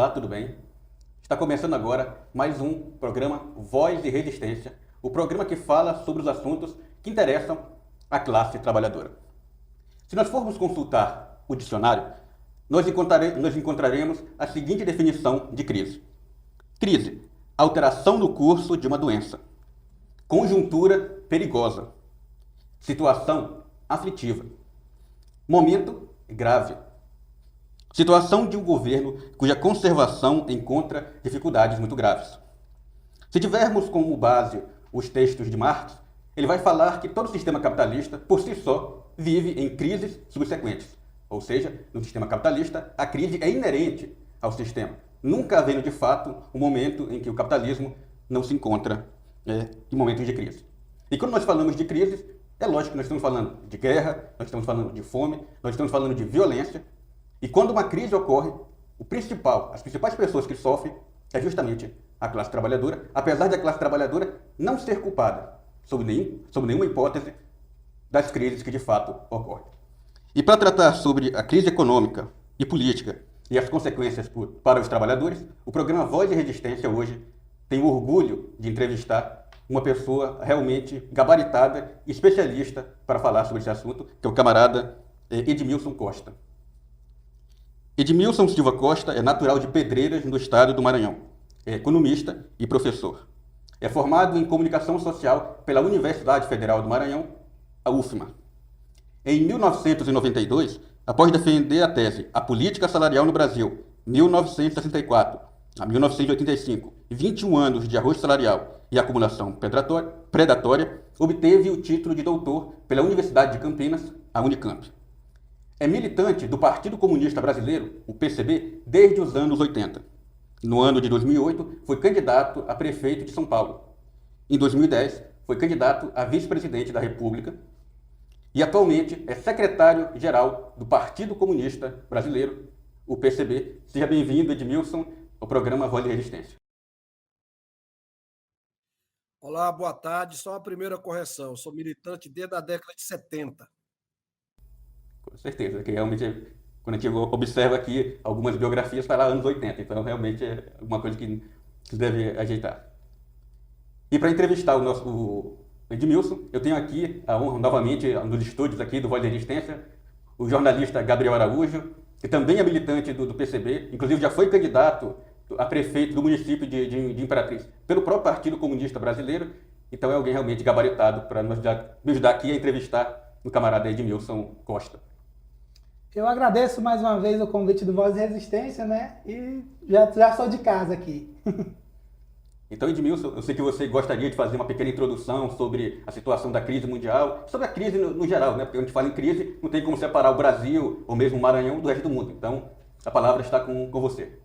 Olá, tudo bem? Está começando agora mais um programa Voz de Resistência, o programa que fala sobre os assuntos que interessam à classe trabalhadora. Se nós formos consultar o dicionário, nós encontraremos a seguinte definição de crise. Crise, alteração no curso de uma doença. Conjuntura perigosa. Situação aflitiva. Momento grave. Situação de um governo cuja conservação encontra dificuldades muito graves. Se tivermos como base os textos de Marx, ele vai falar que todo sistema capitalista, por si só, vive em crises subsequentes. Ou seja, no sistema capitalista, a crise é inerente ao sistema, nunca havendo de fato um momento em que o capitalismo não se encontra em momentos de crise. E quando nós falamos de crise, é lógico que nós estamos falando de guerra, nós estamos falando de fome, nós estamos falando de violência. E quando uma crise ocorre, as principais pessoas que sofrem é justamente a classe trabalhadora, apesar de a classe trabalhadora não ser culpada, sob nenhuma hipótese, das crises que de fato ocorrem. E para tratar sobre a crise econômica e política e as consequências para os trabalhadores, o programa Voz de Resistência hoje tem o orgulho de entrevistar uma pessoa realmente gabaritada e especialista para falar sobre esse assunto, que é o camarada Edmilson Costa. Edmilson Silva Costa é natural de Pedreiras, no estado do Maranhão. É economista e professor. É formado em comunicação social pela Universidade Federal do Maranhão, a UFMA. Em 1992, após defender a tese A Política Salarial no Brasil, 1964 a 1985, 21 anos de arroz salarial e acumulação predatória, obteve o título de doutor pela Universidade de Campinas, a Unicamp. É militante do Partido Comunista Brasileiro, o PCB, desde os anos 80. No ano de 2008, foi candidato a prefeito de São Paulo. Em 2010, foi candidato a vice-presidente da República e atualmente é secretário-geral do Partido Comunista Brasileiro, o PCB. Seja bem-vindo, Edmilson, ao programa Voz de Resistência. Olá, boa tarde. Só uma primeira correção. Eu sou militante desde a década de 70. Com certeza, que realmente, quando a gente observa aqui algumas biografias, está lá anos 80, então realmente é uma coisa que se deve ajeitar. E para entrevistar o Edmilson, eu tenho aqui a honra, novamente, nos estúdios aqui do Voz de Resistência, o jornalista Gabriel Araújo, que também é militante do PCB, inclusive já foi candidato a prefeito do município de Imperatriz pelo próprio Partido Comunista Brasileiro, então é alguém realmente gabaritado para me ajudar aqui a entrevistar o camarada Edmilson Costa. Eu agradeço mais uma vez o convite do Voz de Resistência, né? E já sou de casa aqui. Então, Edmilson, eu sei que você gostaria de fazer uma pequena introdução sobre a situação da crise mundial, sobre a crise no geral, né? Porque quando a gente fala em crise, não tem como separar o Brasil ou mesmo o Maranhão do resto do mundo. Então, a palavra está com você.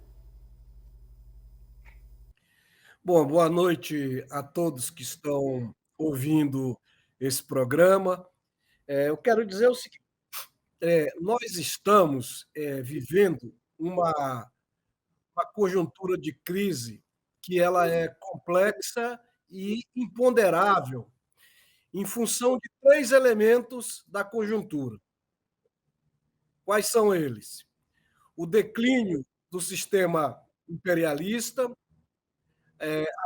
Bom, boa noite a todos que estão ouvindo esse programa. Eu quero dizer o seguinte: nós estamos vivendo uma conjuntura de crise que ela é complexa e imponderável em função de três elementos da conjuntura. Quais são eles? O declínio do sistema imperialista,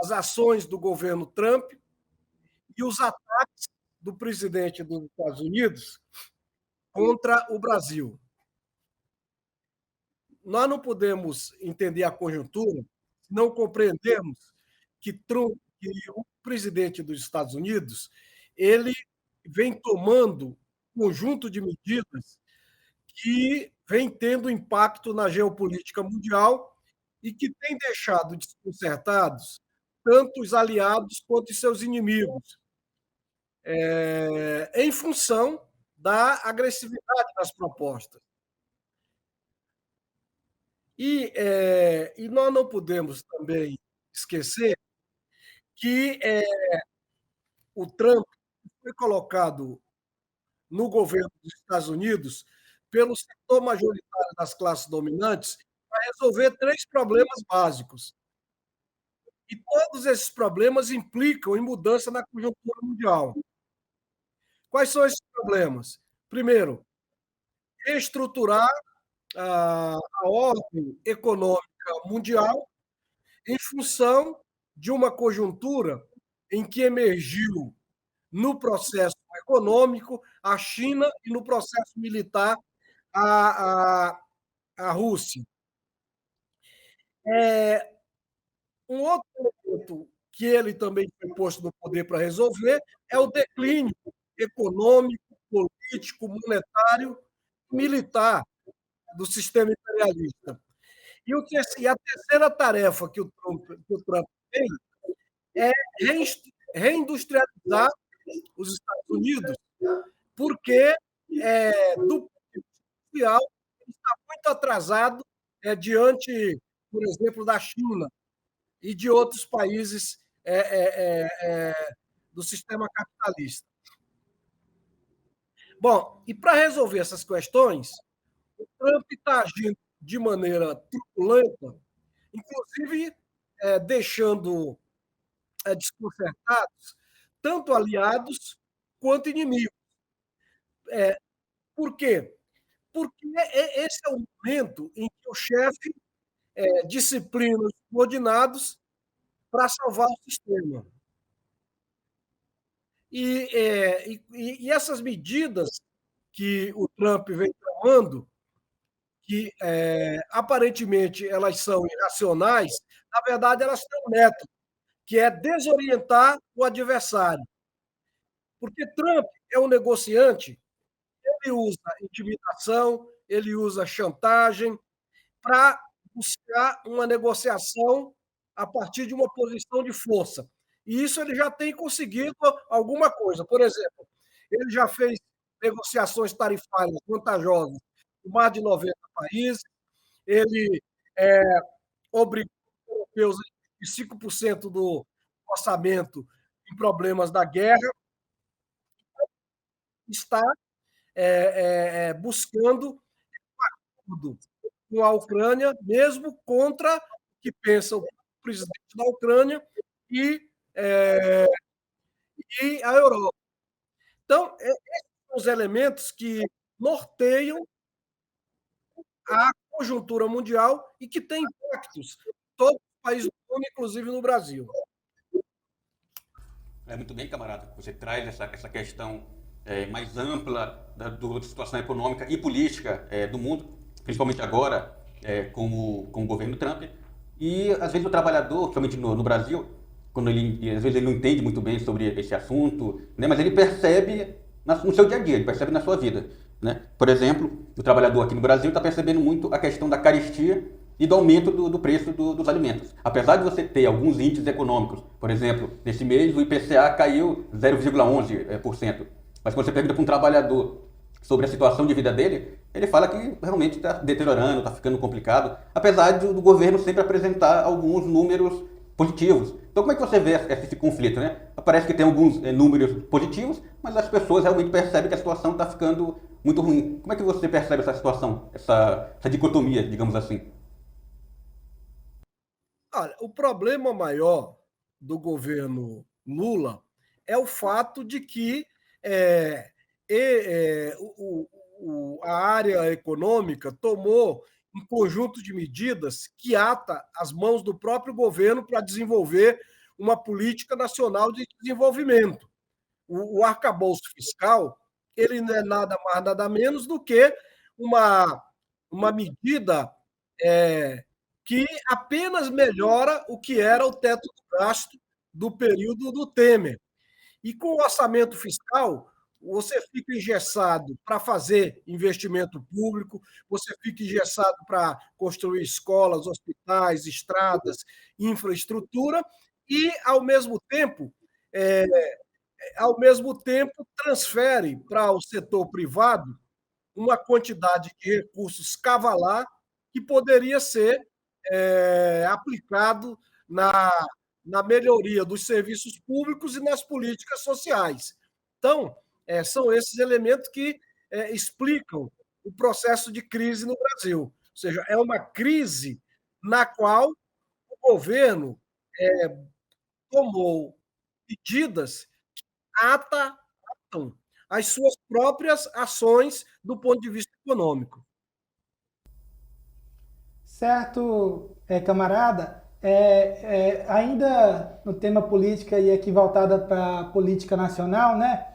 as ações do governo Trump e os ataques do presidente dos Estados Unidos contra o Brasil. Nós não podemos entender a conjuntura se não compreendermos que o presidente dos Estados Unidos ele vem tomando um conjunto de medidas que vem tendo impacto na geopolítica mundial e que tem deixado desconcertados tanto os aliados quanto os seus inimigos, em função da agressividade das propostas. E nós não podemos também esquecer que o Trump foi colocado no governo dos Estados Unidos pelo setor majoritário das classes dominantes para resolver três problemas básicos. E todos esses problemas implicam em mudança na conjuntura mundial. Quais são esses problemas? Primeiro, reestruturar a ordem econômica mundial em função de uma conjuntura em que emergiu no processo econômico a China e no processo militar a Rússia. Um outro elemento que ele também foi posto no poder para resolver é o declínio econômico, político, monetário, militar do sistema imperialista. E a terceira tarefa que o Trump tem é reindustrializar os Estados Unidos, porque, do ponto de vista industrial, ele está muito atrasado diante, por exemplo, da China e de outros países do sistema capitalista. Bom, e para resolver essas questões, o Trump está agindo de maneira truculenta, inclusive deixando desconcertados tanto aliados quanto inimigos. Por quê? Porque esse é o momento em que o chefe disciplina os subordinados para salvar o sistema. E essas medidas que o Trump vem tomando, que aparentemente elas são irracionais, na verdade elas têm um método, que é desorientar o adversário. Porque Trump é um negociante, ele usa intimidação, ele usa chantagem para buscar uma negociação a partir de uma posição de força. E isso ele já tem conseguido alguma coisa. Por exemplo, ele já fez negociações tarifárias vantajosas com mais de 90 países, ele obrigou os europeus a investir 5% do orçamento em problemas da guerra, está buscando um acordo com a Ucrânia, mesmo contra o que pensa o presidente da Ucrânia e a Europa. Então, esses são os elementos que norteiam a conjuntura mundial e que têm impactos em todos os países do mundo, inclusive no Brasil. Muito bem, camarada. Você traz essa questão mais ampla da situação econômica e política do mundo, principalmente agora com o governo Trump. E às vezes o trabalhador, principalmente no Brasil, quando às vezes ele não entende muito bem sobre esse assunto, né, mas ele percebe no seu dia a dia, ele percebe na sua vida. Né? Por exemplo, o trabalhador aqui no Brasil está percebendo muito a questão da carestia e do aumento do preço dos alimentos. Apesar de você ter alguns índices econômicos, por exemplo, nesse mês o IPCA caiu 0,11%. Mas quando você pergunta para um trabalhador sobre a situação de vida dele, ele fala que realmente está deteriorando, está ficando complicado, apesar do governo sempre apresentar alguns números positivos. Então como é que você vê esse conflito, né? Parece que tem alguns números positivos, mas as pessoas realmente percebem que a situação está ficando muito ruim. Como é que você percebe essa situação, essa dicotomia, digamos assim? Olha, o problema maior do governo Lula é o fato de que a área econômica tomou um conjunto de medidas que ata as mãos do próprio governo para desenvolver uma política nacional de desenvolvimento. O arcabouço fiscal ele não é nada mais, nada menos do que uma medida que apenas melhora o que era o teto do gasto do período do Temer. E com o orçamento fiscal, você fica engessado para fazer investimento público, você fica engessado para construir escolas, hospitais, estradas, infraestrutura, e, ao mesmo tempo transfere para o setor privado uma quantidade de recursos cavalar que poderia ser aplicado na melhoria dos serviços públicos e nas políticas sociais. Então, são esses elementos que explicam o processo de crise no Brasil. Ou seja, é uma crise na qual o governo tomou medidas que atam as suas próprias ações do ponto de vista econômico. Certo, camarada, ainda no tema política e aqui voltada para a política nacional, né?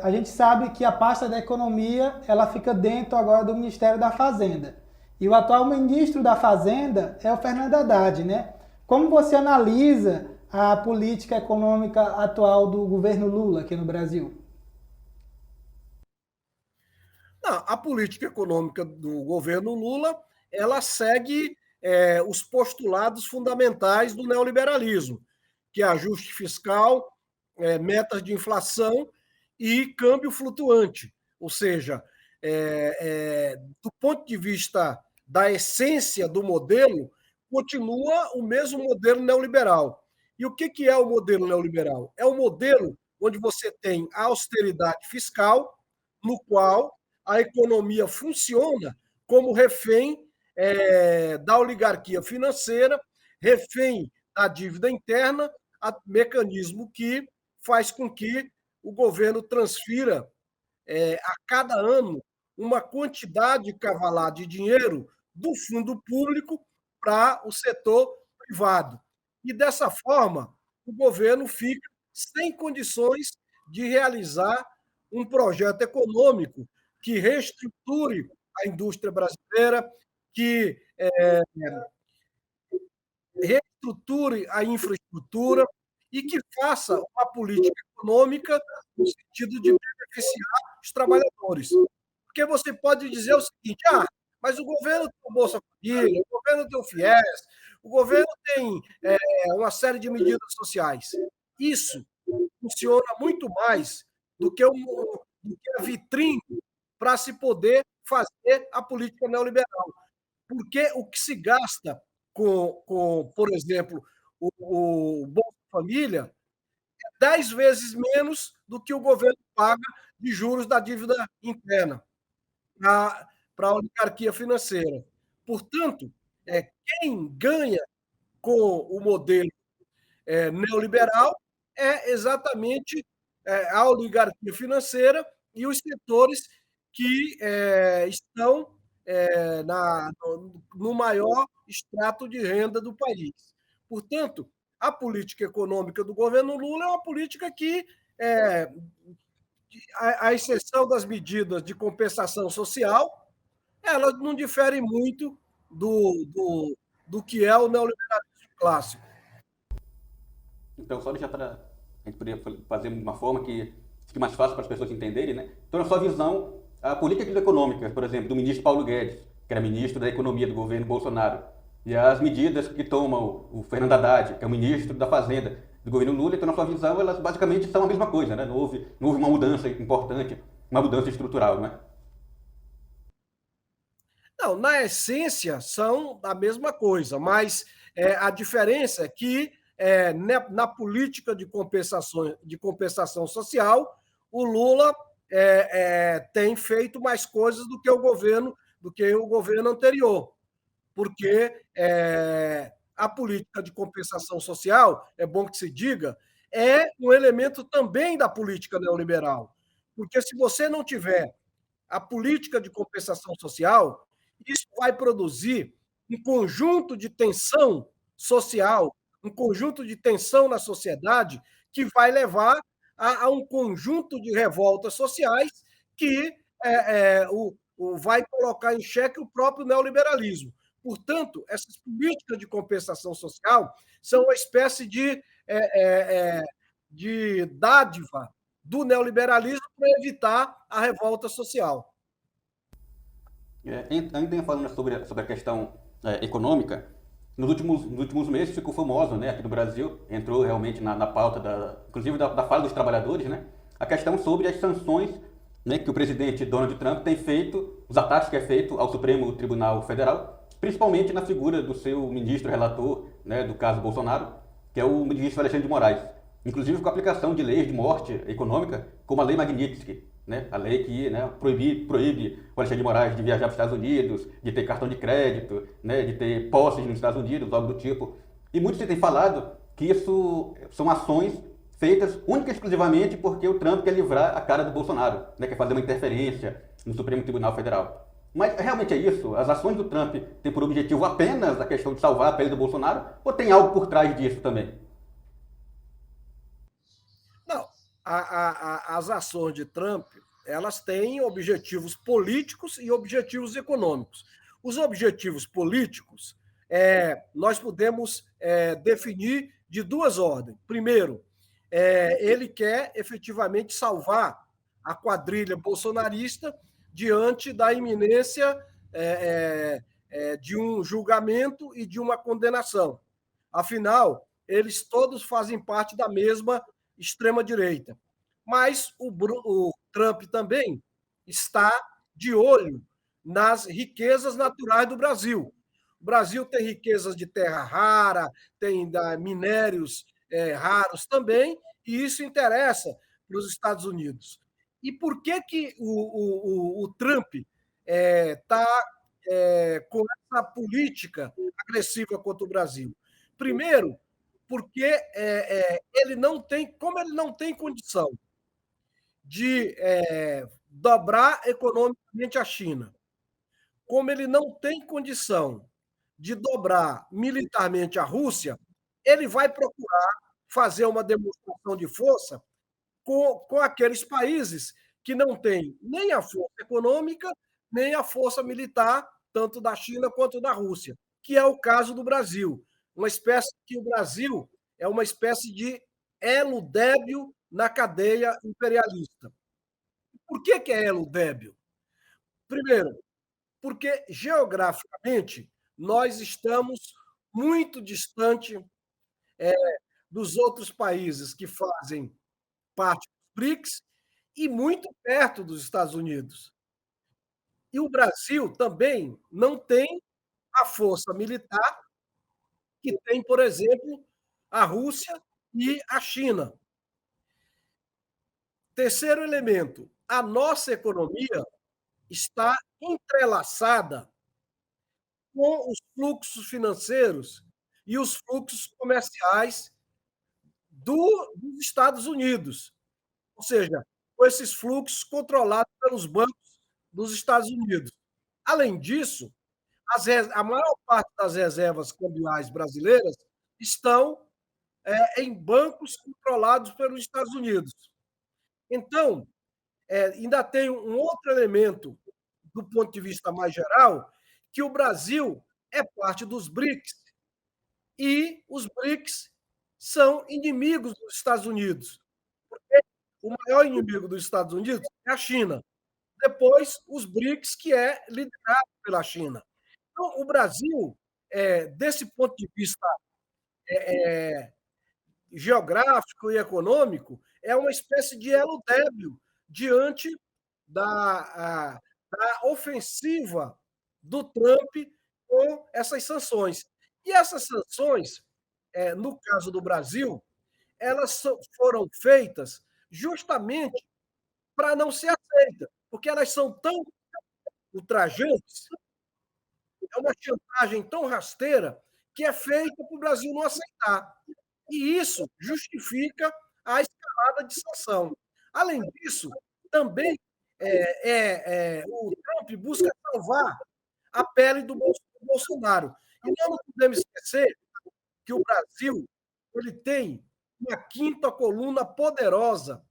A gente sabe que a pasta da economia ela fica dentro agora do Ministério da Fazenda. E o atual ministro da Fazenda é o Fernando Haddad, né? Como você analisa a política econômica atual do governo Lula aqui no Brasil? Não, a política econômica do governo Lula ela segue os postulados fundamentais do neoliberalismo, que é ajuste fiscal, metas de inflação e câmbio flutuante. Ou seja, do ponto de vista da essência do modelo, continua o mesmo modelo neoliberal. E o que é o modelo neoliberal? É o modelo onde você tem a austeridade fiscal, no qual a economia funciona como refém da oligarquia financeira, refém da dívida interna, mecanismo que faz com que o governo transfira a cada ano uma quantidade cavalar de dinheiro do fundo público para o setor privado. E dessa forma, o governo fica sem condições de realizar um projeto econômico que reestruture a indústria brasileira, que reestruture a infraestrutura e que faça uma política econômica no sentido de beneficiar os trabalhadores. Porque você pode dizer o seguinte: mas o governo tem o Bolsa Família, o governo tem o FIES, o governo tem uma série de medidas sociais. Isso funciona muito mais do que a vitrine para se poder fazer a política neoliberal. Porque o que se gasta por exemplo, o Bolsa Família é 10 vezes menos do que o governo paga de juros da dívida interna para a oligarquia financeira. Portanto, quem ganha com o modelo neoliberal é exatamente a oligarquia financeira e os setores que estão no maior extrato de renda do país. Portanto, a política econômica do governo Lula é uma política que, à exceção das medidas de compensação social, elas não diferem muito do que é o neoliberalismo clássico. Então, só deixar para a gente poder fazer de uma forma que fique mais fácil para as pessoas entenderem, né? Então, na sua visão, a política econômica, por exemplo, do ministro Paulo Guedes, que era ministro da Economia do governo Bolsonaro, e as medidas que toma o Fernando Haddad, que é o ministro da Fazenda do governo Lula, então, na sua visão, elas basicamente são a mesma coisa, né? Não houve uma mudança importante, uma mudança estrutural, não é? Não, na essência são a mesma coisa, mas a diferença é que na política de compensação social, o Lula tem feito mais coisas do que o governo anterior, porque a política de compensação social, é bom que se diga, é um elemento também da política neoliberal, porque se você não tiver a política de compensação social, isso vai produzir um conjunto de tensão social, um conjunto de tensão na sociedade que vai levar a um conjunto de revoltas sociais que vai colocar em xeque o próprio neoliberalismo. Portanto, essas políticas de compensação social são uma espécie de dádiva do neoliberalismo para evitar a revolta social. Ainda falando sobre a questão econômica, nos últimos meses ficou famoso, né, aqui no Brasil, entrou realmente na pauta, inclusive da fala dos trabalhadores, né, a questão sobre as sanções, né, que o presidente Donald Trump tem feito, os ataques que é feito ao Supremo Tribunal Federal, principalmente na figura do seu ministro relator, né, do caso Bolsonaro, que é o ministro Alexandre de Moraes. Inclusive com a aplicação de leis de morte econômica, como a Lei Magnitsky, né, a lei que, né, proíbe o Alexandre de Moraes de viajar para os Estados Unidos, de ter cartão de crédito, né, de ter posses nos Estados Unidos, algo do tipo. E muitos têm falado que isso são ações feitas única e exclusivamente porque o Trump quer livrar a cara do Bolsonaro, né, quer fazer uma interferência no Supremo Tribunal Federal. Mas realmente é isso? As ações do Trump têm por objetivo apenas a questão de salvar a pele do Bolsonaro? Ou tem algo por trás disso também? Não, as ações de Trump, elas têm objetivos políticos e objetivos econômicos. Os objetivos políticos, nós podemos definir de duas ordens. Primeiro, ele quer efetivamente salvar a quadrilha bolsonarista diante da iminência de um julgamento e de uma condenação. Afinal, eles todos fazem parte da mesma extrema-direita. Mas o Trump também está de olho nas riquezas naturais do Brasil. O Brasil tem riquezas de terra rara, tem minérios raros também, e isso interessa para os Estados Unidos. E por que o Trump está com essa política agressiva contra o Brasil? Primeiro, porque ele não tem, como ele não tem condição de dobrar economicamente a China, como ele não tem condição de dobrar militarmente a Rússia, ele vai procurar fazer uma demonstração de força com aqueles países que não têm nem a força econômica, nem a força militar, tanto da China quanto da Rússia, que é o caso do Brasil. Uma espécie que o Brasil é uma espécie de elo débil na cadeia imperialista. Por que é elo débil? Primeiro, porque geograficamente nós estamos muito distante dos outros países que fazem parte dos BRICS e muito perto dos Estados Unidos. E o Brasil também não tem a força militar que tem, por exemplo, a Rússia e a China. Terceiro elemento, a nossa economia está entrelaçada com os fluxos financeiros e os fluxos comerciais dos Estados Unidos. Ou seja, com esses fluxos controlados pelos bancos dos Estados Unidos. Além disso, a maior parte das reservas cambiais brasileiras estão em bancos controlados pelos Estados Unidos. Então, ainda tem um outro elemento, do ponto de vista mais geral, que o Brasil é parte dos BRICS, e os BRICS são inimigos dos Estados Unidos. Porque o maior inimigo dos Estados Unidos é a China. Depois, os BRICS, que é liderado pela China. Então, o Brasil, desse ponto de vista geográfico e econômico, é uma espécie de elo débil diante da ofensiva do Trump com essas sanções. E essas sanções, no caso do Brasil, elas foram feitas justamente para não ser aceitas, porque elas são tão ultrajantes, é uma chantagem tão rasteira que é feita para o Brasil não aceitar. E isso justifica a escalada de sanção. Além disso, também o Trump busca salvar a pele do Bolsonaro. E nós não podemos esquecer que o Brasil ele tem uma quinta coluna poderosa,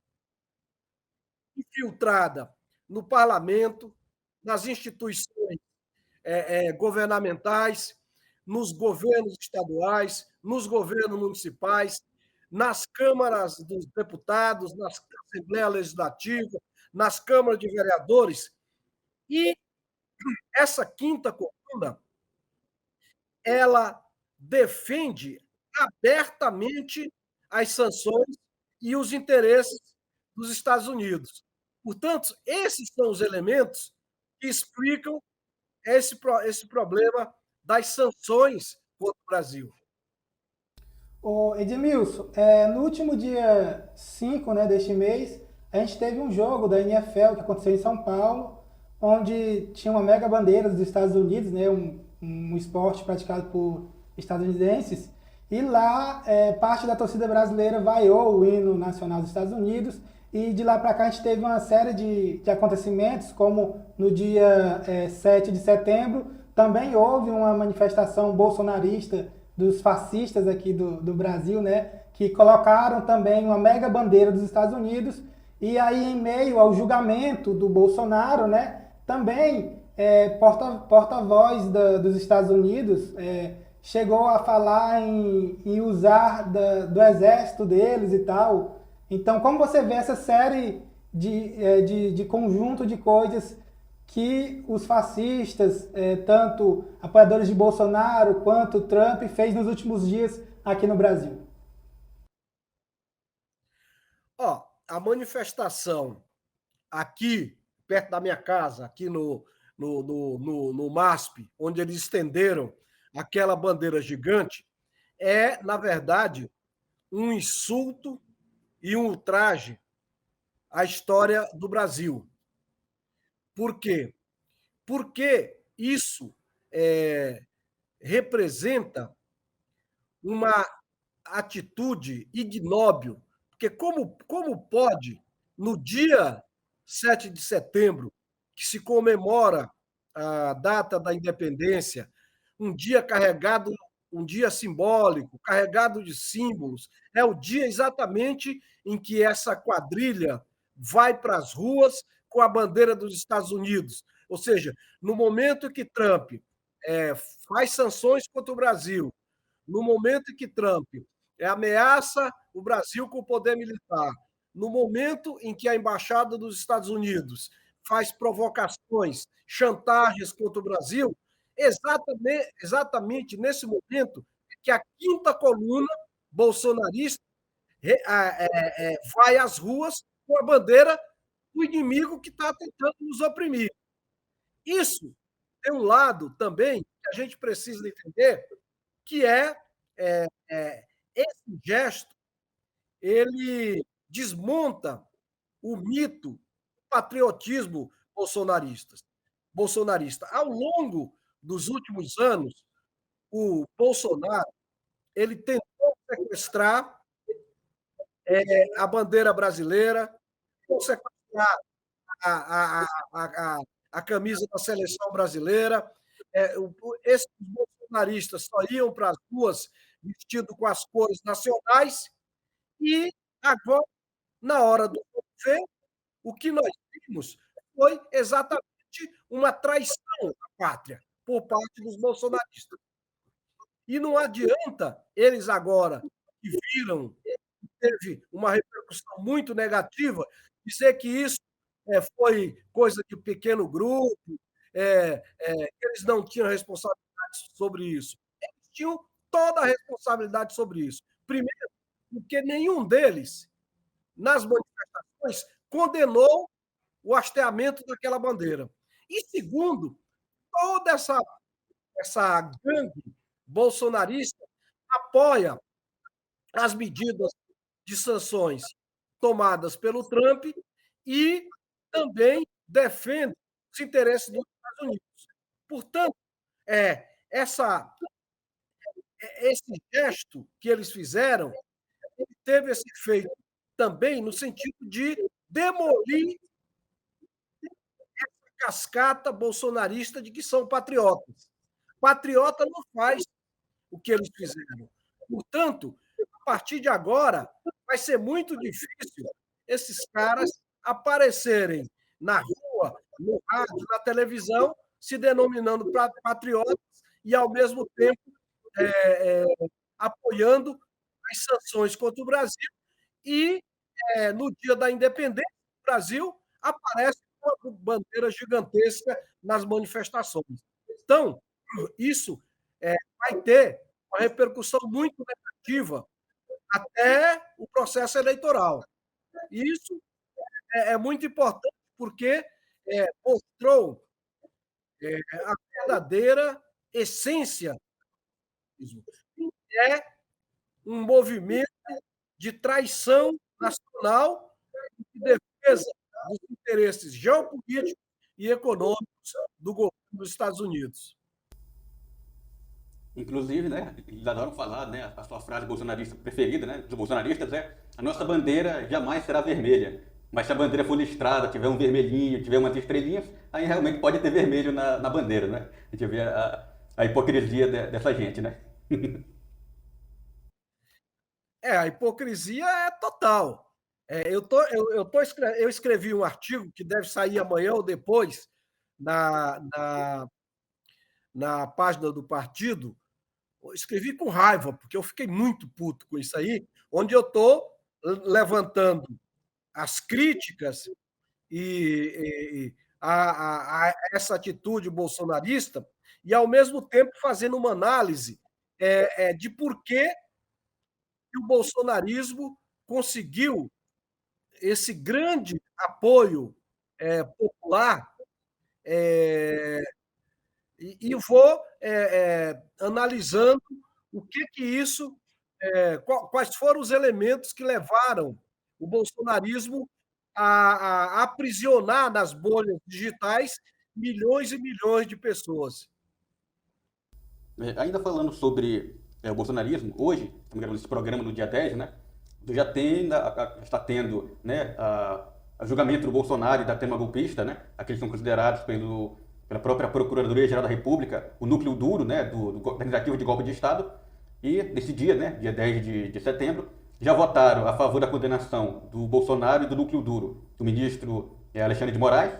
infiltrada no parlamento, nas instituições governamentais, nos governos estaduais, nos governos municipais, nas câmaras dos deputados, na Assembleia Legislativa, nas câmaras de vereadores. E essa quinta coluna, ela defende abertamente as sanções e os interesses dos Estados Unidos. Portanto, esses são os elementos que explicam esse problema das sanções contra o Brasil. Ô, Edmilson, no último dia 5, né, deste mês, a gente teve um jogo da NFL que aconteceu em São Paulo, onde tinha uma mega bandeira dos Estados Unidos, né, um esporte praticado por estadunidenses, e lá parte da torcida brasileira vaiou o hino nacional dos Estados Unidos E de lá para cá a gente teve uma série de acontecimentos, como no dia 7 de setembro, também houve uma manifestação bolsonarista dos fascistas aqui do Brasil, né, que colocaram também uma mega bandeira dos Estados Unidos, e aí em meio ao julgamento do Bolsonaro, né, também porta-voz dos Estados Unidos chegou a falar em usar do exército deles e tal. Então, como você vê essa série de conjunto de coisas que os fascistas, tanto apoiadores de Bolsonaro quanto Trump, fez nos últimos dias aqui no Brasil? Ó, a manifestação aqui, perto da minha casa, aqui no MASP, onde eles estenderam aquela bandeira gigante, na verdade, um insulto e um ultraje à história do Brasil. Por quê? Porque isso representa uma atitude ignóbil. Porque como pode, no dia 7 de setembro, que se comemora a data da independência, um dia carregado, um dia simbólico, carregado de símbolos, é o dia exatamente em que essa quadrilha vai para as ruas com a bandeira dos Estados Unidos. Ou seja, no momento que Trump faz sanções contra o Brasil, no momento em que Trump ameaça o Brasil com o poder militar, no momento em que a Embaixada dos Estados Unidos faz provocações, chantagens contra o Brasil, exatamente nesse momento que a quinta coluna bolsonarista vai às ruas com a bandeira do inimigo que está tentando nos oprimir. Isso tem um lado também que a gente precisa entender, que esse gesto ele desmonta o mito do patriotismo bolsonarista. Ao longo dos últimos anos, o Bolsonaro ele tentou sequestrar a bandeira brasileira, tentou sequestrar a camisa da seleção brasileira. Esses bolsonaristas só iam para as ruas vestidos com as cores nacionais e agora, na hora do ver, o que nós vimos foi exatamente uma traição à pátria por parte dos bolsonaristas. E não adianta eles agora, que viram que teve uma repercussão muito negativa, dizer que isso foi coisa de pequeno grupo, eles não tinham responsabilidade sobre isso. Eles tinham toda a responsabilidade sobre isso. Primeiro, porque nenhum deles, nas manifestações, condenou o hasteamento daquela bandeira. E segundo, toda essa gangue bolsonarista apoia as medidas de sanções tomadas pelo Trump e também defende os interesses dos Estados Unidos. Portanto, esse gesto que eles fizeram teve esse efeito também no sentido de demolir essa cascata bolsonarista de que são patriotas. Patriota não faz o que eles fizeram. Portanto, a partir de agora, vai ser muito difícil esses caras aparecerem na rua, no rádio, na televisão, se denominando patriotas e, ao mesmo tempo, apoiando as sanções contra o Brasil e, no dia da independência do Brasil, aparece uma bandeira gigantesca nas manifestações. Então, isso vai ter uma repercussão muito negativa até o processo eleitoral. Isso é muito importante porque mostrou a verdadeira essência, que é um movimento de traição nacional e de defesa dos interesses geopolíticos e econômicos do governo dos Estados Unidos. Inclusive, né, eles adoram falar, né, a sua frase bolsonarista preferida, né, dos bolsonaristas é: a nossa bandeira jamais será vermelha. Mas se a bandeira for listrada, tiver um vermelhinho, tiver umas estrelinhas, aí realmente pode ter vermelho na bandeira, né? A gente vê a hipocrisia dessa gente, né? A hipocrisia é total. Eu escrevi um artigo que deve sair amanhã ou depois na, na, na página do partido. Eu escrevi com raiva, porque eu fiquei muito puto com isso aí, onde eu estou levantando as críticas a essa atitude bolsonarista e, ao mesmo tempo, fazendo uma análise de por que o bolsonarismo conseguiu esse grande apoio popular, e vou analisando o que isso, quais foram os elementos que levaram o bolsonarismo a aprisionar nas bolhas digitais milhões e milhões de pessoas. Ainda falando sobre o bolsonarismo, hoje, estamos gravando esse programa no dia 10, né? Já tem, está tendo, né, a julgamento do Bolsonaro e da trama golpista, né? Aqueles que são considerados pela própria Procuradoria-Geral da República o núcleo duro, né, da tentativa de golpe de Estado. E nesse dia, né, dia 10 de setembro, já votaram a favor da condenação do Bolsonaro e do núcleo duro, do ministro Alexandre de Moraes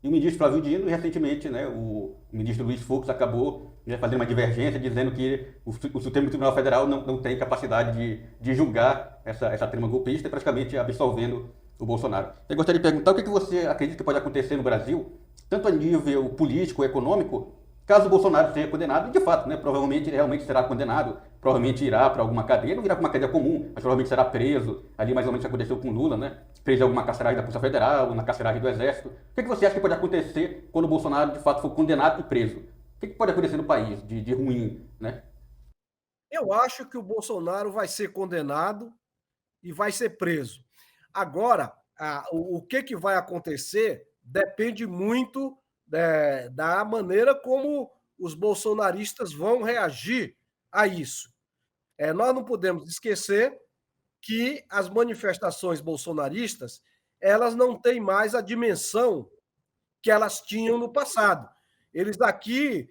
e o ministro Flávio Dino. E recentemente, né, o ministro Luiz Fux acabou, né, fazendo uma divergência, dizendo que o Supremo Tribunal Federal não tem capacidade de julgar essa trama golpista, praticamente absolvendo o Bolsonaro. Eu gostaria de perguntar o que você acredita que pode acontecer no Brasil, tanto a nível político e econômico, caso o Bolsonaro seja condenado. E de fato, né, provavelmente ele realmente será condenado, provavelmente irá para alguma cadeia, não irá para uma cadeia comum, mas provavelmente será preso, ali mais ou menos o que aconteceu com Lula, né? Preso em alguma carceragem da Polícia Federal, na carceragem do Exército. O que você acha que pode acontecer quando o Bolsonaro de fato for condenado e preso? O que pode acontecer no país de ruim, né? Eu acho que o Bolsonaro vai ser condenado e vai ser preso. Agora, o que vai acontecer depende muito da maneira como os bolsonaristas vão reagir a isso. Nós não podemos esquecer que as manifestações bolsonaristas elas não têm mais a dimensão que elas tinham no passado. Eles aqui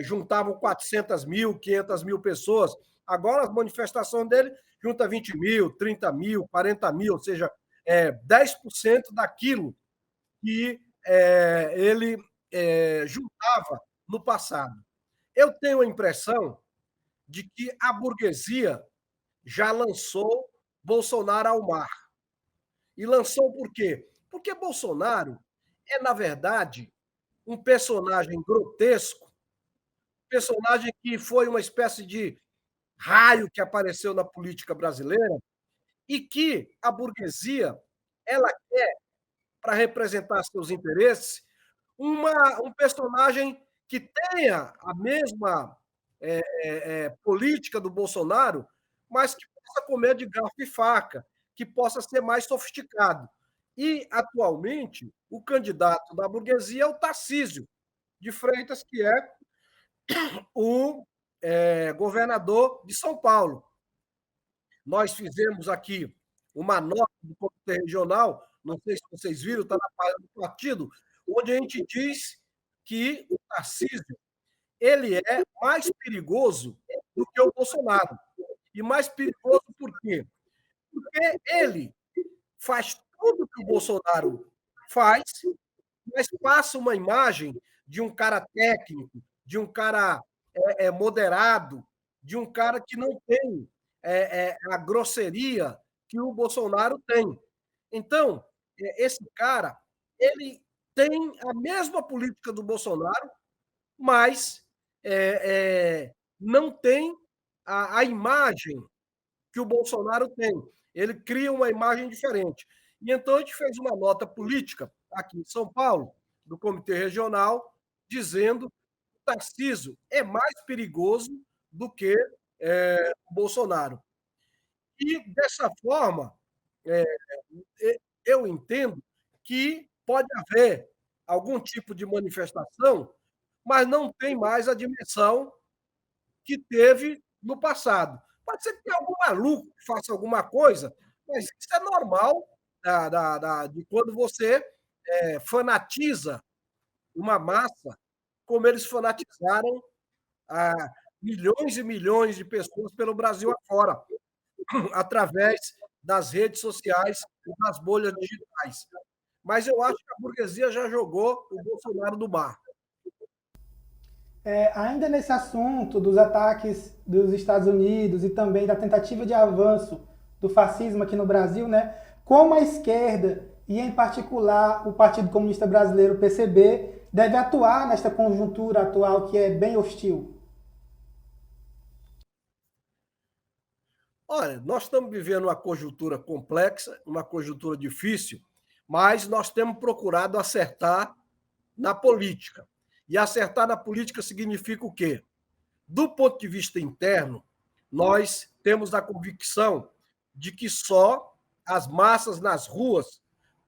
juntavam 400 mil, 500 mil pessoas. Agora, as manifestações dele junta 20 mil, 30 mil, 40 mil, ou seja, 10% daquilo que ele juntava no passado. Eu tenho a impressão de que a burguesia já lançou Bolsonaro ao mar. E lançou por quê? Porque Bolsonaro na verdade, um personagem grotesco, personagem que foi uma espécie de raio que apareceu na política brasileira e que a burguesia ela quer, para representar seus interesses, um personagem que tenha a mesma política do Bolsonaro, mas que possa comer de garfo e faca, que possa ser mais sofisticado. E, atualmente, o candidato da burguesia é o Tarcísio de Freitas, que é o governador de São Paulo. Nós fizemos aqui uma nota do Comitê Regional, não sei se vocês viram, está na página do partido, onde a gente diz que o Tarcísio ele é mais perigoso do que o Bolsonaro. E mais perigoso por quê? Porque ele faz tudo que o Bolsonaro faz, mas passa uma imagem de um cara técnico, de um cara moderado, de um cara que não tem a grosseria que o Bolsonaro tem. Então, esse cara, ele tem a mesma política do Bolsonaro, mas não tem a imagem que o Bolsonaro tem. Ele cria uma imagem diferente. E então a gente fez uma nota política aqui em São Paulo, do Comitê Regional, dizendo que o Tarcísio é mais perigoso do que o Bolsonaro. E, dessa forma, eu entendo que pode haver algum tipo de manifestação, mas não tem mais a dimensão que teve no passado. Pode ser que tenha algum maluco que faça alguma coisa, mas isso é normal de quando você fanatiza uma massa, como eles fanatizaram a milhões e milhões de pessoas pelo Brasil afora, através das redes sociais e das bolhas digitais. Mas eu acho que a burguesia já jogou o Bolsonaro no mar. Ainda nesse assunto dos ataques dos Estados Unidos e também da tentativa de avanço do fascismo aqui no Brasil, né? Como a esquerda e, em particular, o Partido Comunista Brasileiro, o PCB, deve atuar nesta conjuntura atual que é bem hostil? Olha, nós estamos vivendo uma conjuntura complexa, uma conjuntura difícil, mas nós temos procurado acertar na política. E acertar na política significa o quê? Do ponto de vista interno, nós temos a convicção de que só as massas nas ruas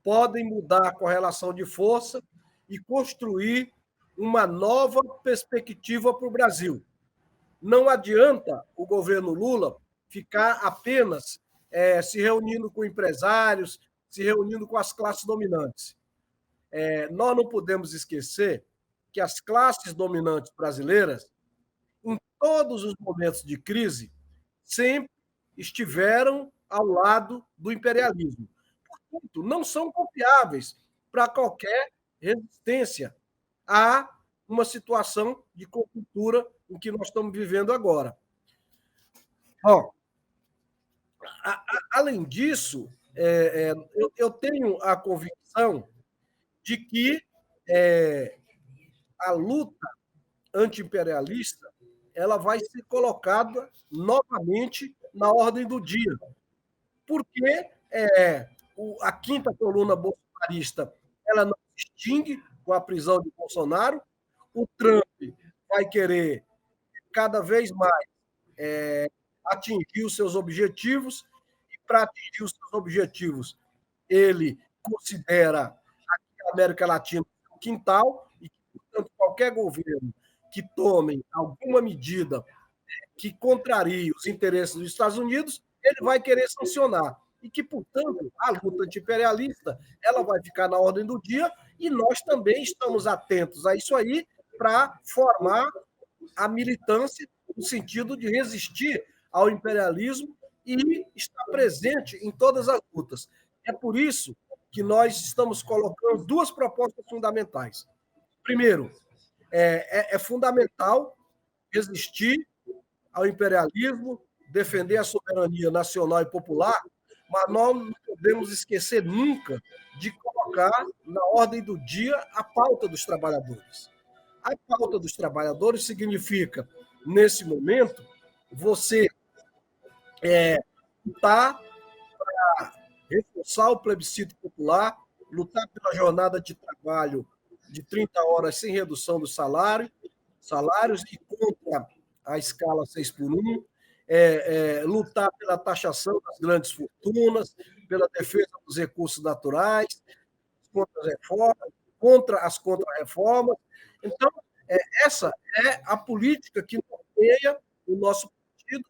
podem mudar a correlação de força e construir uma nova perspectiva para o Brasil. Não adianta o governo Lula ficar apenas se reunindo com empresários, se reunindo com as classes dominantes. Nós não podemos esquecer que as classes dominantes brasileiras, em todos os momentos de crise, sempre estiveram ao lado do imperialismo. Portanto, não são confiáveis para qualquer resistência a uma situação de conjuntura em que nós estamos vivendo agora. Além disso, eu tenho a convicção de que a luta anti-imperialista ela vai ser colocada novamente na ordem do dia, porque a quinta coluna bolsonarista ela não se extingue com a prisão de Bolsonaro, o Trump vai querer cada vez mais atingir os seus objetivos, e para atingir os seus objetivos, ele considera a América Latina um quintal, e que, portanto, qualquer governo que tome alguma medida que contrarie os interesses dos Estados Unidos, ele vai querer sancionar. E que, portanto, a luta anti-imperialista ela vai ficar na ordem do dia, e nós também estamos atentos a isso aí para formar a militância no sentido de resistir ao imperialismo e estar presente em todas as lutas. É por isso que nós estamos colocando duas propostas fundamentais. Primeiro, é fundamental resistir ao imperialismo, defender a soberania nacional e popular, mas nós não podemos esquecer nunca de colocar na ordem do dia a pauta dos trabalhadores. A pauta dos trabalhadores significa, nesse momento, você lutar para reforçar o plebiscito popular, lutar pela jornada de trabalho de 30 horas sem redução dos salários e contra a escala 6x1, lutar pela taxação das grandes fortunas, pela defesa dos recursos naturais, contra as contra-reformas. Então, essa é a política que norteia o nosso partido,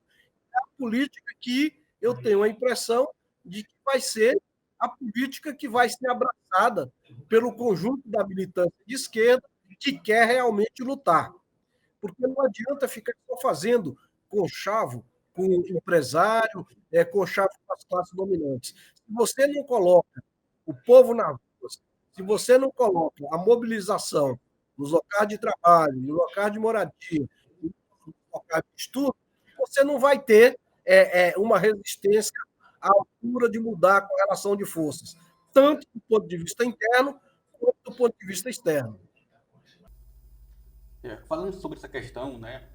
é a política que eu tenho a impressão de que vai ser a política que vai ser abraçada pelo conjunto da militância de esquerda que quer realmente lutar. Porque não adianta ficar só fazendo conchavo com o empresário, conchavo com as classes dominantes. Se você não coloca o povo na rua, se você não coloca a mobilização nos locais de trabalho, nos locais de moradia, nos locais de estudo, você não vai ter uma resistência à altura de mudar a correlação de forças, tanto do ponto de vista interno quanto do ponto de vista externo. Falando sobre essa questão, né,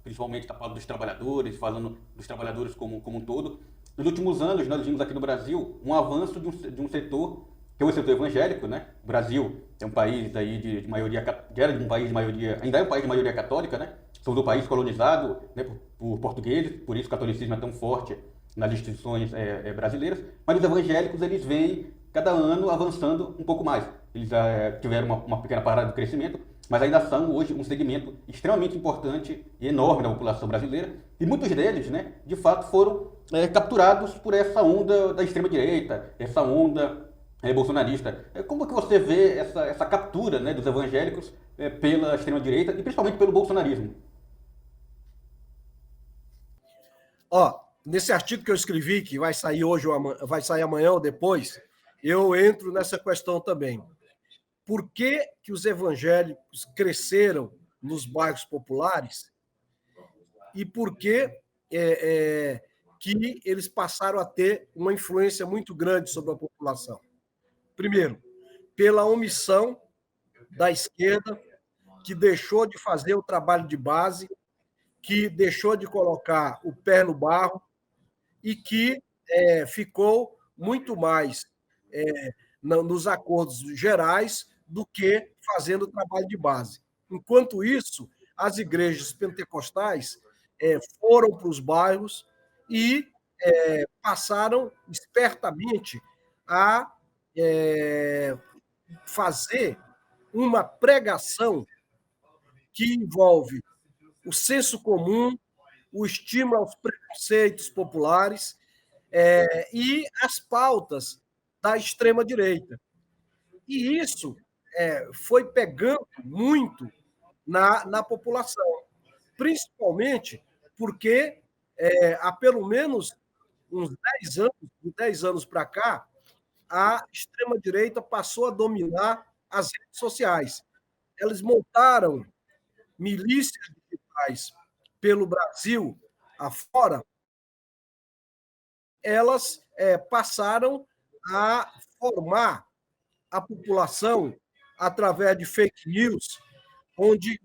principalmente da pauta dos trabalhadores, falando dos trabalhadores como um todo, nos últimos anos nós vimos aqui no Brasil um avanço de um setor que é o setor evangélico, né? O Brasil é um país aí de maioria, era um país de maioria, ainda é um país de maioria católica, né? Somos um país colonizado, né, por portugueses, por isso o catolicismo é tão forte nas instituições brasileiras, mas os evangélicos eles vêm cada ano avançando um pouco mais. Eles tiveram uma pequena parada de crescimento, mas ainda são hoje um segmento extremamente importante e enorme da população brasileira, e muitos deles, né, de fato, foram capturados por essa onda da extrema-direita, essa onda bolsonarista. Como que você vê essa captura, né, dos evangélicos pela extrema-direita e principalmente pelo bolsonarismo? Nesse artigo que eu escrevi, que vai sair hoje, vai sair amanhã ou depois, eu entro nessa questão também. Por que os evangélicos cresceram nos bairros populares e por que que eles passaram a ter uma influência muito grande sobre a população? Primeiro, pela omissão da esquerda, que deixou de fazer o trabalho de base, que deixou de colocar o pé no barro e que ficou muito mais nos acordos gerais do que fazendo o trabalho de base. Enquanto isso, as igrejas pentecostais foram para os bairros e passaram espertamente a fazer uma pregação que envolve o senso comum, o estímulo aos preconceitos populares e as pautas da extrema-direita. E isso foi pegando muito na população, principalmente porque há pelo menos uns 10 anos, de 10 anos para cá, a extrema-direita passou a dominar as redes sociais. Eles montaram milícias digitais pelo Brasil afora, elas passaram a formar a população através de fake news, onde,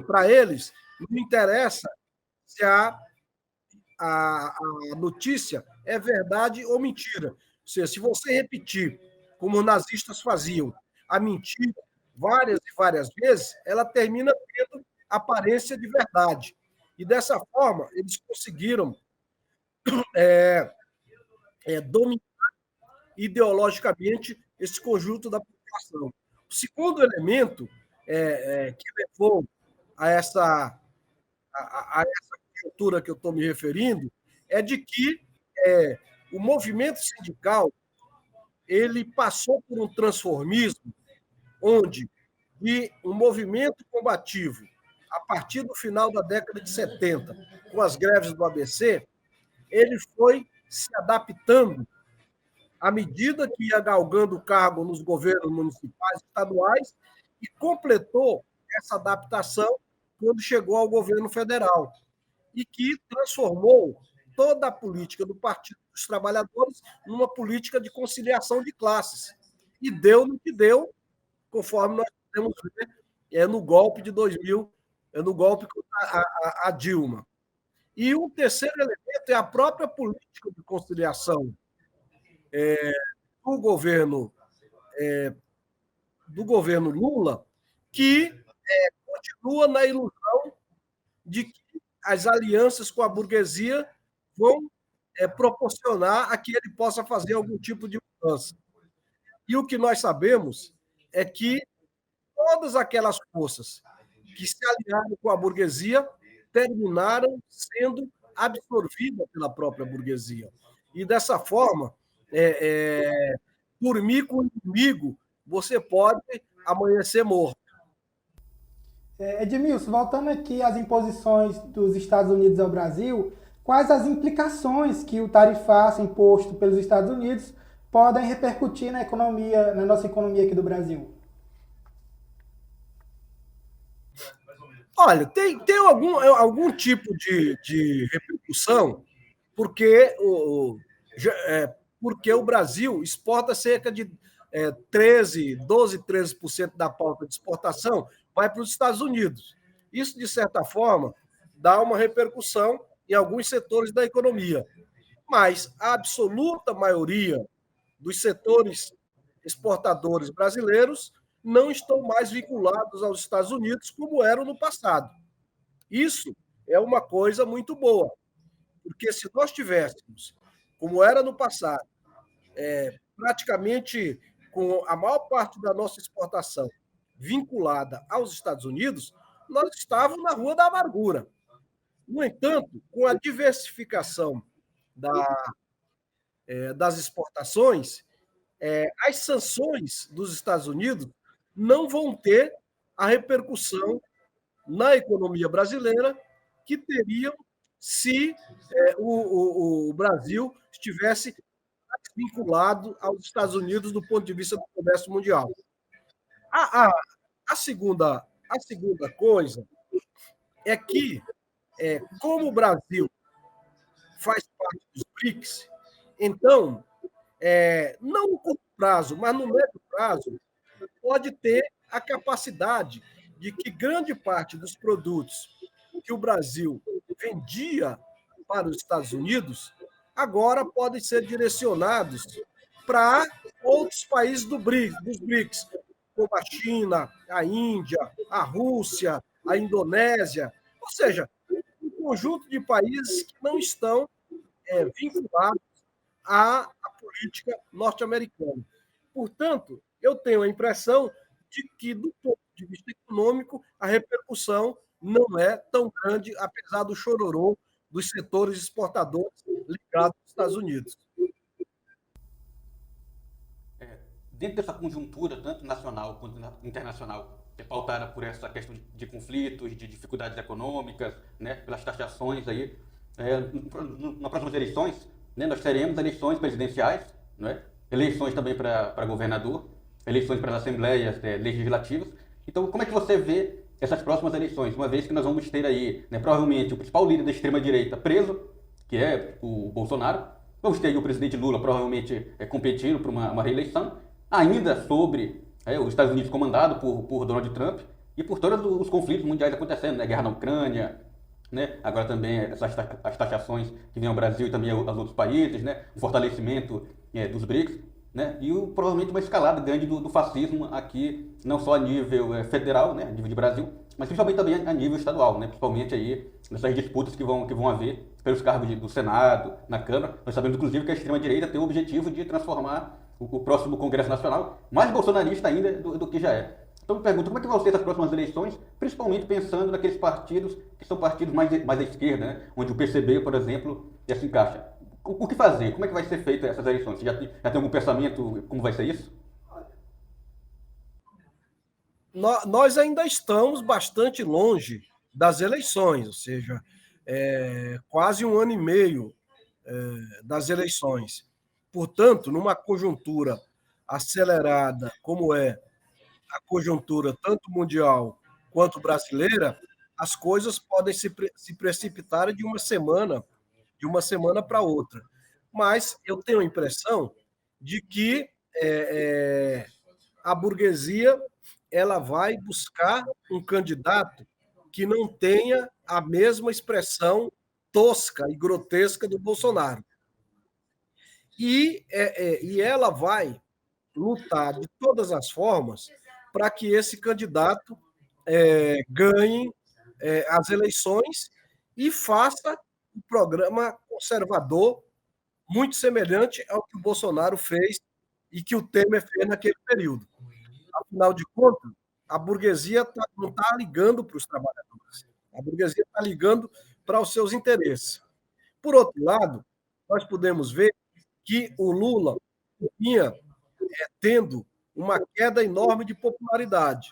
para eles, não interessa se a notícia é verdade ou mentira. Ou seja, se você repetir, como os nazistas faziam, a mentira várias e várias vezes, ela termina tendo aparência de verdade. E, dessa forma, eles conseguiram dominar ideologicamente esse conjunto da população. O segundo elemento que levou a essa cultura que eu estou me referindo é de que o movimento sindical ele passou por um transformismo onde um movimento combativo, a partir do final da década de 70, com as greves do ABC, ele foi se adaptando à medida que ia galgando o cargo nos governos municipais e estaduais e completou essa adaptação quando chegou ao governo federal e que transformou toda a política do Partido dos Trabalhadores numa política de conciliação de classes. E deu no que deu, conforme nós podemos ver no golpe de 2000, no golpe contra a Dilma. E um terceiro elemento é a própria política de conciliação do governo Lula, que continua na ilusão de que as alianças com a burguesia vão proporcionar a que ele possa fazer algum tipo de mudança. E o que nós sabemos é que todas aquelas forças que se alinharam com a burguesia terminaram sendo absorvidas pela própria burguesia. E, dessa forma, dormir com o inimigo, você pode amanhecer morto. Edmilson, voltando aqui às imposições dos Estados Unidos ao Brasil, quais as implicações que o tarifaço imposto pelos Estados Unidos podem repercutir na economia, na nossa economia aqui do Brasil? Olha, tem algum tipo de repercussão, porque o Brasil exporta cerca de 13% da pauta de exportação vai para os Estados Unidos. Isso, de certa forma, dá uma repercussão em alguns setores da economia. Mas a absoluta maioria dos setores exportadores brasileiros não estão mais vinculados aos Estados Unidos como eram no passado. Isso é uma coisa muito boa, porque se nós tivéssemos, como era no passado, praticamente com a maior parte da nossa exportação vinculada aos Estados Unidos, nós estávamos na Rua da Amargura. No entanto, com a diversificação das exportações, as sanções dos Estados Unidos não vão ter a repercussão na economia brasileira que teriam se o Brasil estivesse vinculado aos Estados Unidos do ponto de vista do comércio mundial. A segunda coisa é que, como o Brasil faz parte dos BRICS, então, não no curto prazo, mas no médio prazo, pode ter a capacidade de que grande parte dos produtos que o Brasil vendia para os Estados Unidos agora podem ser direcionados para outros países dos BRICS, como a China, a Índia, a Rússia, a Indonésia, ou seja, um conjunto de países que não estão vinculados à política norte-americana. Portanto, eu tenho a impressão de que, do ponto de vista econômico, a repercussão não é tão grande, apesar do chororô dos setores exportadores ligados aos Estados Unidos. Dentro dessa conjuntura, tanto nacional quanto internacional, que é pautada por essa questão de conflitos, de dificuldades econômicas, né, pelas taxações aí, nas próximas eleições, né, nós teremos eleições presidenciais, né, eleições também para governador, eleições para as assembleias legislativas. Então, como é que você vê essas próximas eleições, uma vez que nós vamos ter aí, né, provavelmente, o principal líder da extrema-direita preso, que é o Bolsonaro, vamos ter aí o presidente Lula provavelmente competindo por uma reeleição, ainda sobre os Estados Unidos comandado por Donald Trump e por todos os conflitos mundiais acontecendo, né, guerra na Ucrânia, né, agora também as taxações que vêm ao Brasil e também aos outros países, né, o fortalecimento dos BRICS, né, e provavelmente uma escalada grande do fascismo aqui, não só a nível federal, né, a nível de Brasil, mas principalmente também a nível estadual, né, principalmente aí nessas disputas que vão haver pelos cargos do Senado, na Câmara. Nós sabemos, inclusive, que a extrema-direita tem o objetivo de transformar o próximo Congresso Nacional mais bolsonarista ainda do que já é. Então eu me pergunto, como é que vão ser as próximas eleições, principalmente pensando naqueles partidos que são partidos mais à esquerda, né, onde o PCB, por exemplo, já se encaixa. O que fazer? Como é que vai ser feita essas eleições? Você já tem algum pensamento como vai ser isso? Nós ainda estamos bastante longe das eleições, ou seja, quase 1 ano e meio das eleições. Portanto, numa conjuntura acelerada como é a conjuntura tanto mundial quanto brasileira, as coisas podem se precipitar de uma semana para outra. Mas eu tenho a impressão de que a burguesia ela vai buscar um candidato que não tenha a mesma expressão tosca e grotesca do Bolsonaro. E ela vai lutar de todas as formas para que esse candidato ganhe as eleições e faça um programa conservador muito semelhante ao que o Bolsonaro fez e que o Temer fez naquele período. Afinal de contas, a burguesia não está ligando para os trabalhadores. A burguesia está ligando para os seus interesses. Por outro lado, nós podemos ver que o Lula vinha tendo uma queda enorme de popularidade,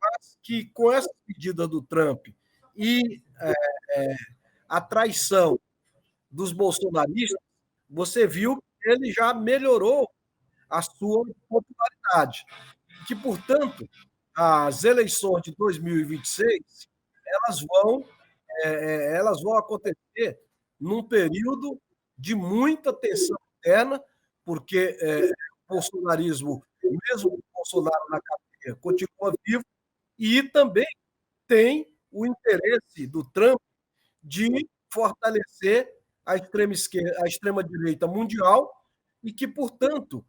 mas que com essa medida do Trump e a traição dos bolsonaristas, você viu que ele já melhorou a sua popularidade. Que, portanto, as eleições de 2026 elas vão acontecer num período de muita tensão interna, porque o bolsonarismo, mesmo o Bolsonaro na cadeia, continua vivo, e também tem o interesse do Trump de fortalecer a extrema-direita mundial e que, portanto,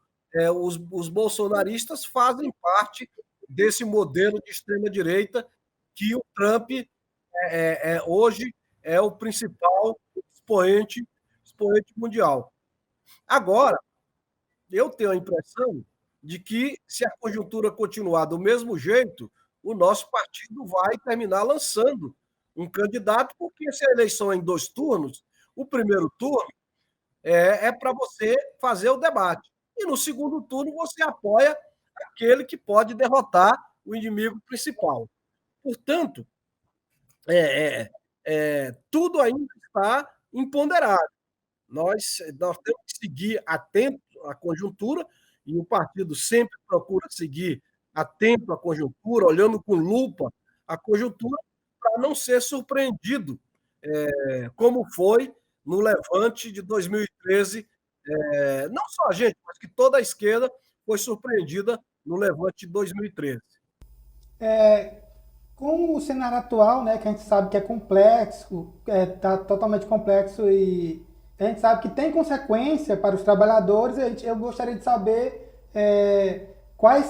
os bolsonaristas fazem parte desse modelo de extrema-direita que o Trump hoje é o principal expoente mundial. Agora, eu tenho a impressão de que, se a conjuntura continuar do mesmo jeito, o nosso partido vai terminar lançando um candidato, porque se a eleição é em 2 turnos, o primeiro turno é para você fazer o debate. E no segundo turno você apoia aquele que pode derrotar o inimigo principal. Portanto, tudo ainda está imponderável. Nós temos que seguir atento à conjuntura, e o partido sempre procura seguir atento à conjuntura, olhando com lupa a conjuntura, para não ser surpreendido, como foi no levante de 2013. Não só a gente, mas que toda a esquerda foi surpreendida no levante de 2013. Com o cenário atual, né, que a gente sabe que é complexo, está totalmente complexo e a gente sabe que tem consequência para os trabalhadores, eu gostaria de saber quais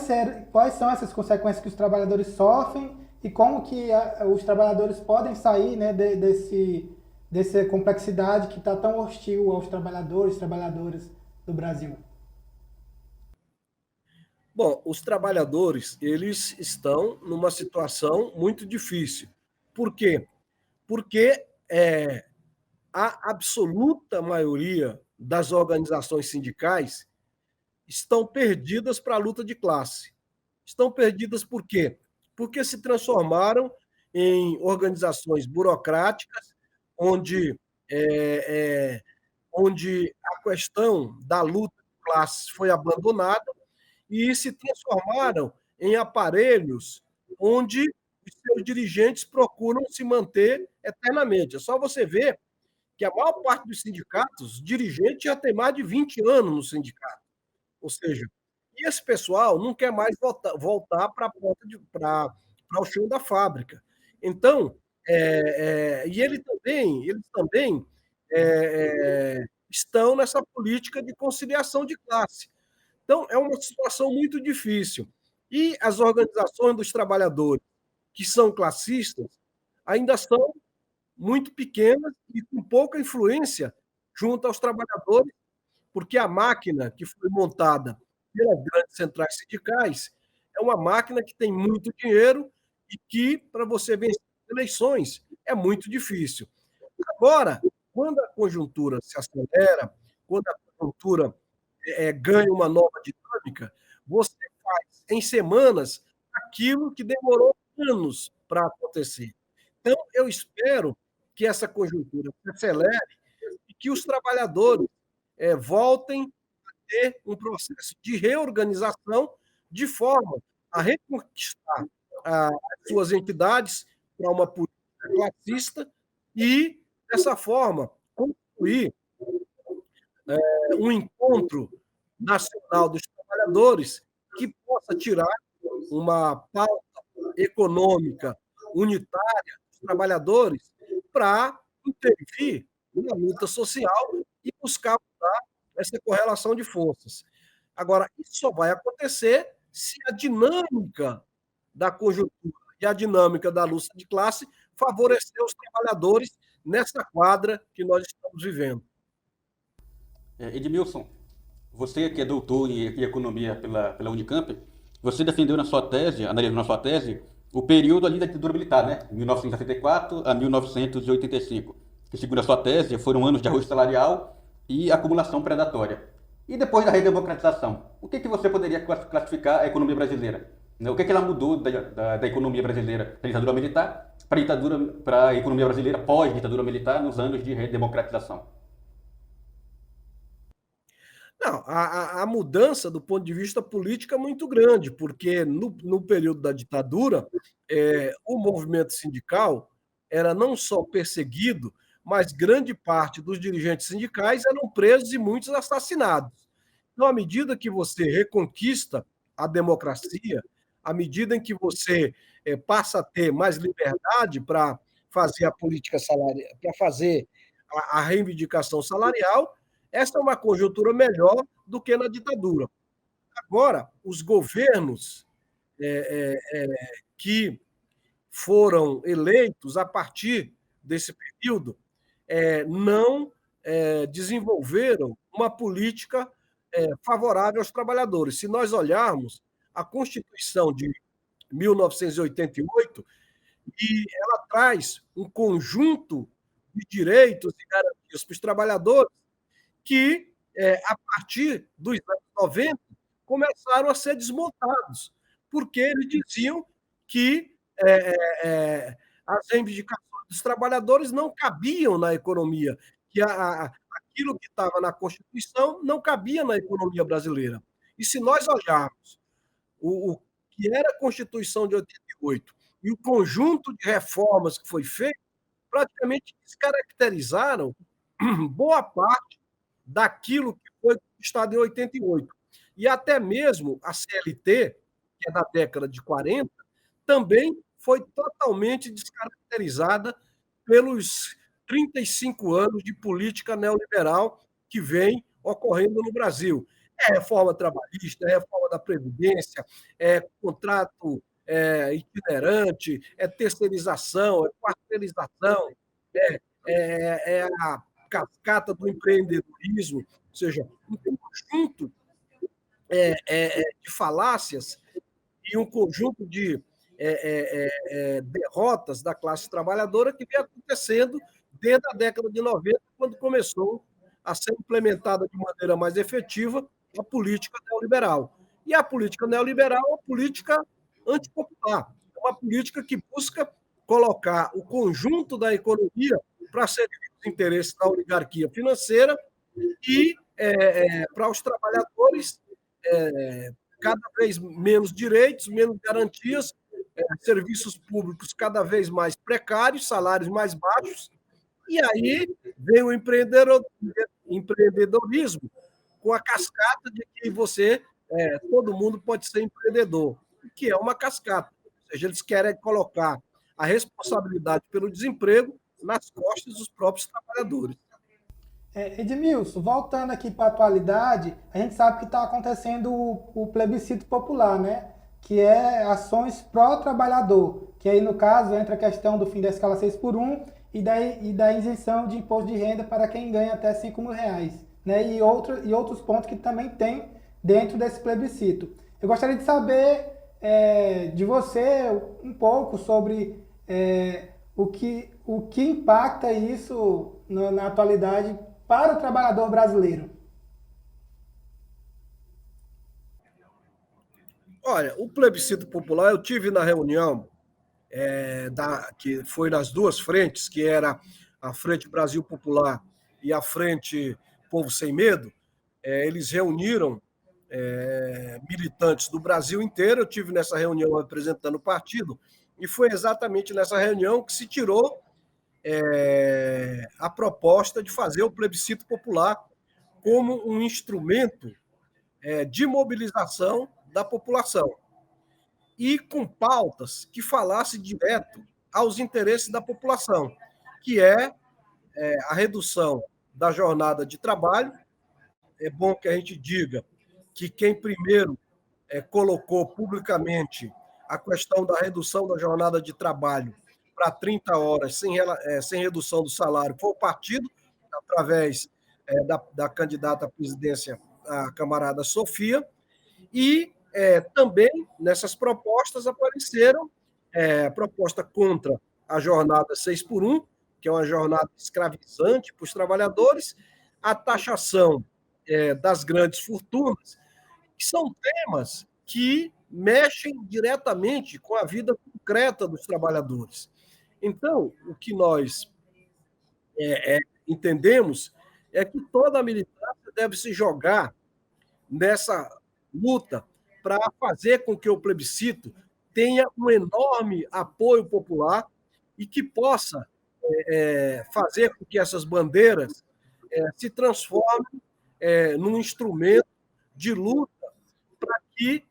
são essas consequências que os trabalhadores sofrem e como que os trabalhadores podem sair, né, dessa complexidade que está tão hostil aos trabalhadoras do Brasil. Bom, os trabalhadores, eles estão numa situação muito difícil. Por quê? Porque a absoluta maioria das organizações sindicais estão perdidas para a luta de classe. Estão perdidas por quê? Porque se transformaram em organizações burocráticas, onde a questão da luta de classes foi abandonada, e se transformaram em aparelhos onde os seus dirigentes procuram se manter eternamente. É só você ver que a maior parte dos sindicatos, dirigente já tem mais de 20 anos no sindicato. Ou seja, e esse pessoal não quer mais voltar para o chão da fábrica. Então, e eles também estão nessa política de conciliação de classe. Então, é uma situação muito difícil. E as organizações dos trabalhadores, que são classistas, ainda são muito pequenas e com pouca influência junto aos trabalhadores, porque a máquina que foi montada pelas grandes centrais sindicais é uma máquina que tem muito dinheiro e que, para você vencer eleições, é muito difícil. Agora, quando a conjuntura se acelera, quando a conjuntura ganha uma nova dinâmica, você faz em semanas aquilo que demorou anos para acontecer. Então, eu espero que essa conjuntura se acelere e que os trabalhadores voltem a ter um processo de reorganização de forma a reconquistar as suas entidades para uma política classista e, dessa forma, concluir um encontro nacional dos trabalhadores que possa tirar uma pauta econômica unitária dos trabalhadores para intervir na luta social e buscar mudar essa correlação de forças. Agora, isso só vai acontecer se a dinâmica da conjuntura e a dinâmica da luta de classe favorecer os trabalhadores nessa quadra que nós estamos vivendo. Edmilson, você que é doutor em economia pela Unicamp, você defendeu na sua tese, analisou na sua tese, o período ali da ditadura militar, né? 1964 a 1985, que segundo a sua tese foram anos de arroz salarial e acumulação predatória. E depois da redemocratização, o que você poderia classificar a economia brasileira? O que ela mudou da economia brasileira da ditadura militar para a economia brasileira pós-ditadura militar nos anos de redemocratização? Não, a mudança do ponto de vista político é muito grande, porque no período da ditadura, o movimento sindical era não só perseguido, mas grande parte dos dirigentes sindicais eram presos e muitos assassinados. Então, à medida que você reconquista a democracia, à medida em que você passa a ter mais liberdade para fazer a política salarial, para fazer a reivindicação salarial, essa é uma conjuntura melhor do que na ditadura. Agora, os governos que foram eleitos a partir desse período não desenvolveram uma política favorável aos trabalhadores. Se nós olharmos a Constituição de 1988, e ela traz um conjunto de direitos e garantias para os trabalhadores que, a partir dos anos 90, começaram a ser desmontados, porque eles diziam que as reivindicações dos trabalhadores não cabiam na economia, que aquilo que estava na Constituição não cabia na economia brasileira. E se nós olharmos o que era a Constituição de 88 e o conjunto de reformas que foi feito, praticamente descaracterizaram boa parte daquilo que foi conquistado em 88. E até mesmo a CLT, que é da década de 40, também foi totalmente descaracterizada pelos 35 anos de política neoliberal que vem ocorrendo no Brasil. É reforma trabalhista, é reforma da Previdência, é contrato itinerante, é terceirização, é quarteirização, é a cascata do empreendedorismo, ou seja, um conjunto de falácias e um conjunto de derrotas da classe trabalhadora que vem acontecendo desde a década de 90, quando começou a ser implementada de maneira mais efetiva a política neoliberal. E a política neoliberal é uma política antipopular, é uma política que busca colocar o conjunto da economia para servir os interesses da oligarquia financeira e para os trabalhadores cada vez menos direitos, menos garantias, serviços públicos cada vez mais precários, salários mais baixos, e aí vem o empreendedorismo com a cascata de que todo mundo pode ser empreendedor, que é uma cascata. Ou seja, eles querem colocar a responsabilidade pelo desemprego nas costas dos próprios trabalhadores. Edmilson, voltando aqui para a atualidade, a gente sabe que está acontecendo o plebiscito popular, né? Que é ações pró-trabalhador, que aí no caso entra a questão do fim da escala 6 por 1 e da isenção de imposto de renda para quem ganha até R$ 5.000, né? E outros pontos que também tem dentro desse plebiscito. Eu gostaria de saber de você um pouco sobre o que impacta isso na atualidade para o trabalhador brasileiro. Olha, o plebiscito popular, eu tive na reunião que foi nas duas frentes, que era a Frente Brasil Popular e a Frente Povo Sem Medo. Eles reuniram militantes do Brasil inteiro. Eu tive nessa reunião representando o partido, e foi exatamente nessa reunião que se tirou a proposta de fazer o plebiscito popular como um instrumento de mobilização da população e com pautas que falassem direto aos interesses da população, que é a redução da jornada de trabalho. É bom que a gente diga que quem primeiro colocou publicamente a questão da redução da jornada de trabalho para 30 horas sem redução do salário foi o partido, através da candidata à presidência, a camarada Sofia, e também nessas propostas apareceram proposta contra a jornada 6 por 1, que é uma jornada escravizante para os trabalhadores, a taxação das grandes fortunas, que são temas que mexem diretamente com a vida concreta dos trabalhadores. Então, o que nós entendemos é que toda a militância deve se jogar nessa luta para fazer com que o plebiscito tenha um enorme apoio popular e que possa fazer com que essas bandeiras se transformem num instrumento de luta para que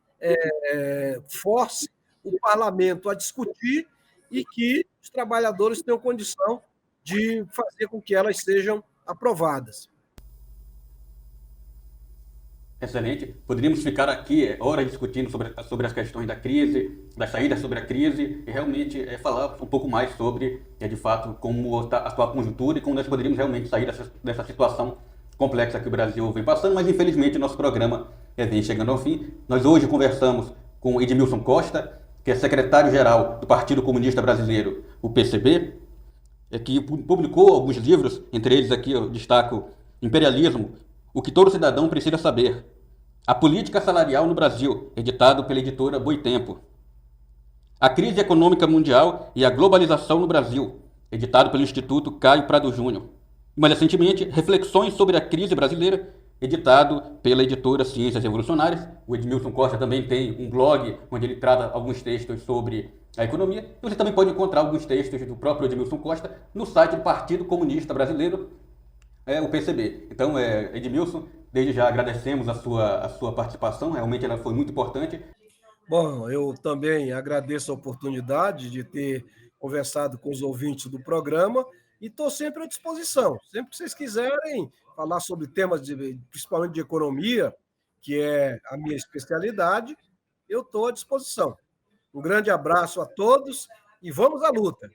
force o parlamento a discutir e que os trabalhadores tenham condição de fazer com que elas sejam aprovadas. Excelente. Poderíamos ficar aqui horas discutindo sobre as questões da crise, das saídas sobre a crise, e realmente falar um pouco mais sobre, de fato, como está a atual conjuntura e como nós poderíamos realmente sair dessa situação complexa que o Brasil vem passando, mas infelizmente nosso programa vem chegando ao fim. Nós hoje conversamos com Edmilson Costa, que é secretário-geral do Partido Comunista Brasileiro, o PCB, que publicou alguns livros, entre eles aqui eu destaco Imperialismo, o que todo cidadão precisa saber, A Política Salarial no Brasil, editado pela editora Boitempo, A Crise Econômica Mundial e a Globalização no Brasil, editado pelo Instituto Caio Prado Júnior. E mais recentemente, Reflexões sobre a Crise Brasileira, editado pela editora Ciências Revolucionárias. O Edmilson Costa também tem um blog onde ele trata alguns textos sobre a economia. E você também pode encontrar alguns textos do próprio Edmilson Costa no site do Partido Comunista Brasileiro, o PCB. Então, Edmilson, desde já agradecemos a sua participação, realmente ela foi muito importante. Bom, eu também agradeço a oportunidade de ter conversado com os ouvintes do programa e estou sempre à disposição. Sempre que vocês quiserem falar sobre temas, principalmente de economia, que é a minha especialidade, eu estou à disposição. Um grande abraço a todos e vamos à luta!